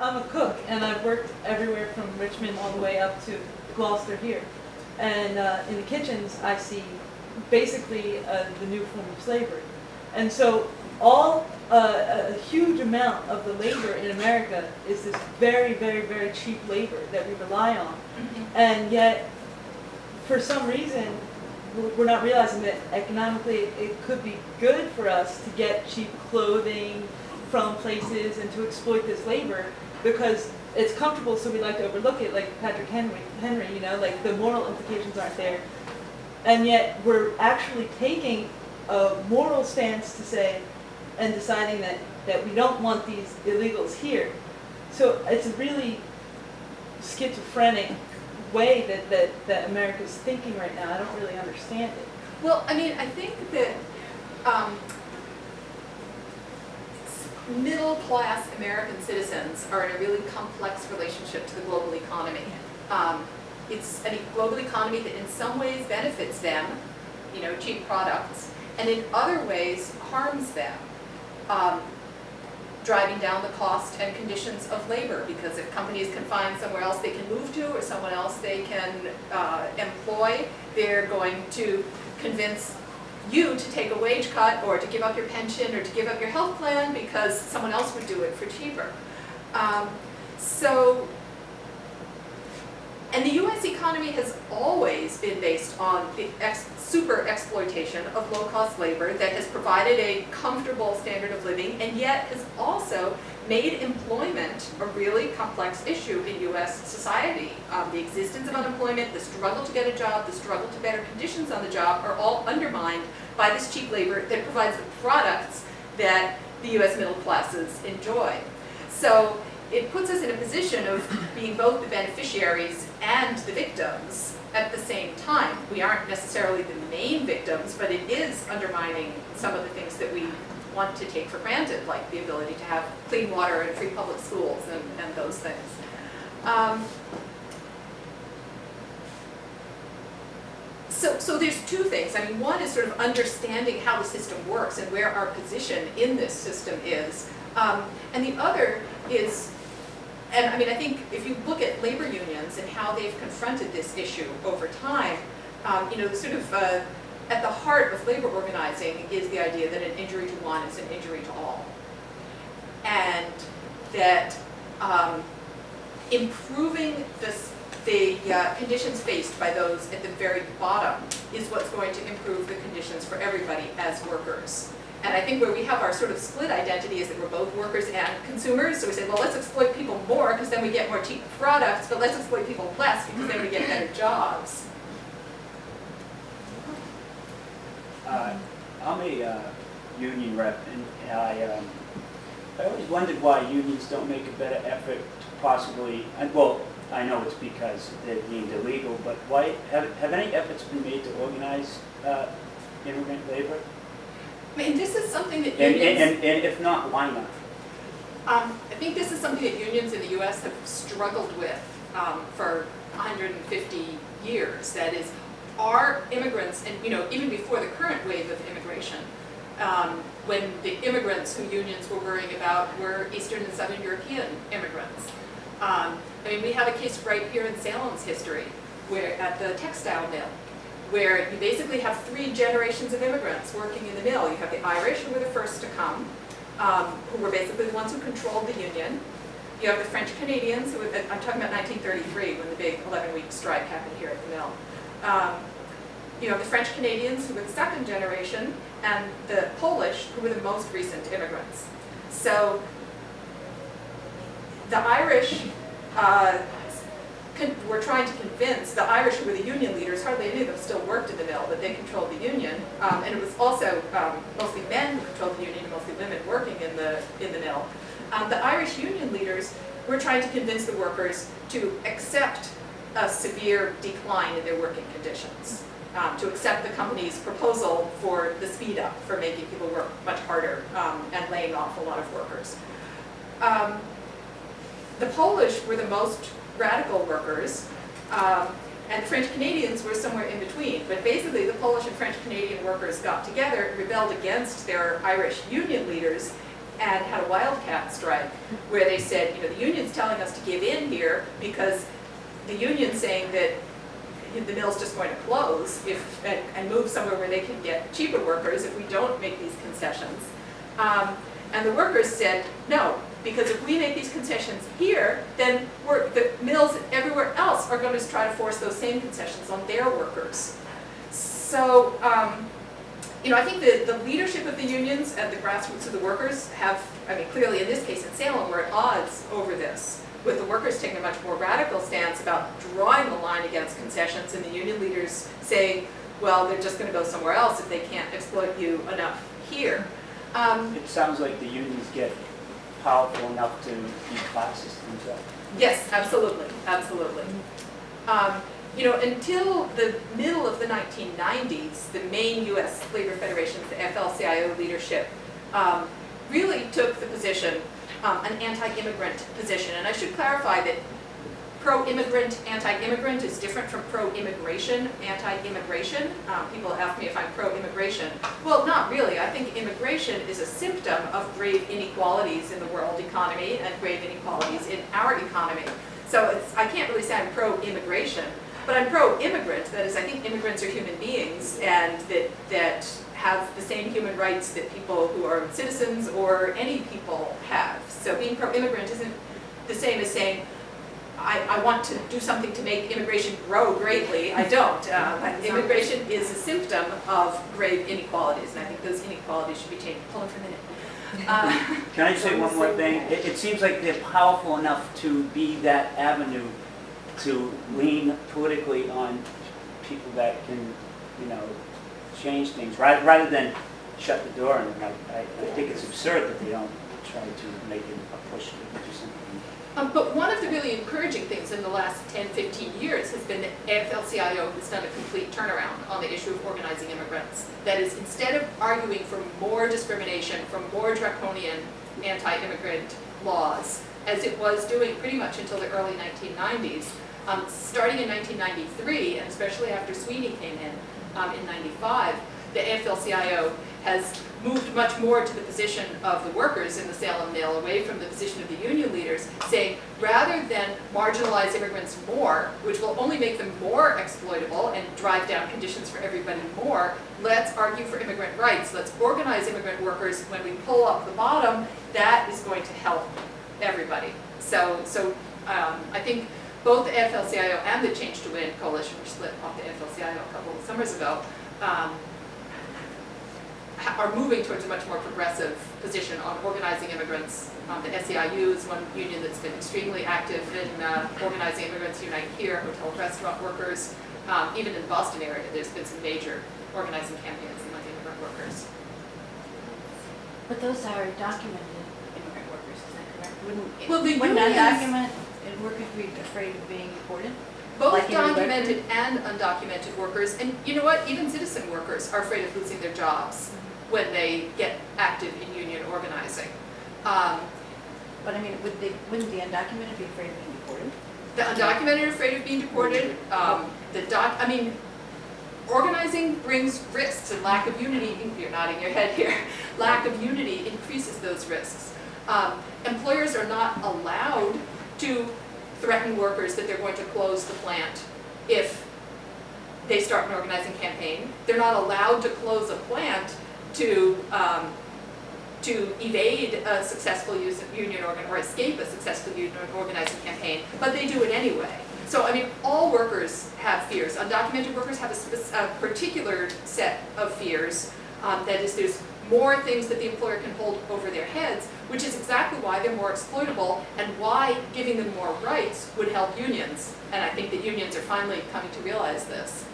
I'm a cook, and I've worked everywhere from Richmond all the way up to Gloucester here. And in the kitchens, I see basically the new form of slavery. And so a huge amount of the labor in America is this very, very, very cheap labor that we rely on. And yet, for some reason, we're not realizing that economically it could be good for us to get cheap clothing from places and to exploit this labor because it's comfortable, so we like to overlook it, like Patrick Henry, you know, like the moral implications aren't there. And yet we're actually taking a moral stance to say, and deciding that we don't want these illegals here. So it's a really schizophrenic way that America's thinking right now. I don't really understand it. Well, I mean, I think that middle-class American citizens are in a really complex relationship to the global economy. It's a global economy that in some ways benefits them, you know, cheap products, and in other ways harms them, driving down the cost and conditions of labor, because if companies can find somewhere else they can move to or someone else they can employ, they're going to convince you to take a wage cut or to give up your pension or to give up your health plan because someone else would do it for cheaper. And the U.S. economy has always been based on the super exploitation of low-cost labor that has provided a comfortable standard of living and yet has also made employment a really complex issue in U.S. society. The existence of unemployment, the struggle to get a job, the struggle to better conditions on the job are all undermined by this cheap labor that provides the products that the U.S. middle classes enjoy. So it puts us in a position of being both the beneficiaries and the victims at the same time. We aren't necessarily the main victims, but it is undermining some of the things that we want to take for granted, like the ability to have clean water and free public schools and those things. So there's two things. I mean, one is sort of understanding how the system works and where our position in this system is. And the other is, and I mean, I think if you look at labor unions and how they've confronted this issue over time, you know, sort of at the heart of labor organizing is the idea that an injury to one is an injury to all. And that improving the conditions faced by those at the very bottom is what's going to improve the conditions for everybody as workers. And I think where we have our sort of split identity is that we're both workers and consumers. So we say, well, let's exploit people more because then we get more cheap products, but let's exploit people less because then we get better jobs. I'm a union rep, and I always wondered why unions don't make a better effort to possibly, well, I know it's because they're deemed illegal, but why have any efforts been made to organize immigrant labor? I mean, this is something that unions... And if not, why not? I think this is something that unions in the U.S. have struggled with for 150 years. That is, our immigrants, and you know, even before the current wave of immigration, when the immigrants who unions were worrying about were Eastern and Southern European immigrants. I mean, we have a case right here in Salem's history, where at the textile mill, where you basically have 3 generations of immigrants working in the mill. You have the Irish, who were the first to come, who were basically the ones who controlled the union. You have the French Canadians, who, I'm talking about 1933, when the big 11-week strike happened here at the mill. You know, the French Canadians, who were the second generation, and the Polish, who were the most recent immigrants. So the Irish were trying to convince the Irish, who were the union leaders, hardly any of them still worked in the mill, but they controlled the union. And it was also mostly men who controlled the union and mostly women working in the mill. The Irish union leaders were trying to convince the workers to accept a severe decline in their working conditions, to accept the company's proposal for the speed up, for making people work much harder and laying off a lot of workers. The Polish were the most radical workers, and the French Canadians were somewhere in between. But basically, the Polish and French Canadian workers got together, rebelled against their Irish union leaders, and had a wildcat strike, where they said, you know, the unions telling us to give in here because the union's saying that the mill's just going to close and move somewhere where they can get cheaper workers if we don't make these concessions. And the workers said, no, because if we make these concessions here, then the mills everywhere else are going to try to force those same concessions on their workers. So, I think the leadership of the unions and the grassroots of the workers have, clearly in this case in Salem, we're at odds over this, with the workers taking a much more radical stance about drawing the line against concessions and the union leaders saying, well, they're just going to go somewhere else if they can't exploit you enough here. It sounds like the unions get powerful enough to be classist themselves. Yes, absolutely, absolutely. Until the middle of the 1990s, the main U.S. labor federations, the AFL-CIO leadership, really took the position, an anti-immigrant position. And I should clarify that pro-immigrant, anti-immigrant is different from pro-immigration, anti-immigration. People ask me if I'm pro-immigration. Well, not really. I think immigration is a symptom of grave inequalities in the world economy and grave inequalities in our economy. So I can't really say I'm pro-immigration, but I'm pro-immigrant. That is, I think immigrants are human beings and that have the same human rights that people who are citizens or any people have. So being pro-immigrant isn't the same as saying, I want to do something to make immigration grow greatly. I don't. Immigration is a symptom of grave inequalities, and I think those inequalities should be changed. Hold on for a minute. Can I say one more thing? It seems like they're powerful enough to be that avenue to lean politically on people that can, change things, rather than shut the door on them. I think it's absurd that they don't try to make it a push to do something. But one of the really encouraging things in the last 10, 15 years has been that AFL-CIO has done a complete turnaround on the issue of organizing immigrants. That is, instead of arguing for more discrimination, for more draconian anti-immigrant laws, as it was doing pretty much until the early 1990s, starting in 1993, and especially after Sweeney came in 95, the AFL-CIO has moved much more to the position of the workers in the Salem mill, away from the position of the union leaders, saying rather than marginalize immigrants more, which will only make them more exploitable and drive down conditions for everybody more, let's argue for immigrant rights. Let's organize immigrant workers. When we pull up the bottom, that is going to help everybody. So I think both the AFL-CIO and the Change to Win coalition, which split off the AFL-CIO a couple of summers ago, are moving towards a much more progressive position on organizing immigrants. The SEIU is one union that's been extremely active in organizing immigrants. Unite Here, hotel restaurant workers. Even in the Boston area, there's been some major organizing campaigns among immigrant workers. But those are documented immigrant workers, is that correct? Well, the wouldn't unions- undocumented workers be afraid of being deported? Both Like documented and undocumented workers, and you know what, even citizen workers are afraid of losing their jobs when they get active in union organizing. But I mean, wouldn't the undocumented be afraid of being deported? The undocumented are afraid of being deported. Organizing brings risks, and lack of unity, you're nodding your head here, lack of unity increases those risks. Employers are not allowed to threaten workers that they're going to close the plant if they start an organizing campaign. They're not allowed to close a plant to evade a successful union or escape a successful union organizing campaign, but they do it anyway. So I mean, all workers have fears. Undocumented workers have a particular set of fears. That is, there's more things that the employer can hold over their heads, which is exactly why they're more exploitable and why giving them more rights would help unions. And I think that unions are finally coming to realize this.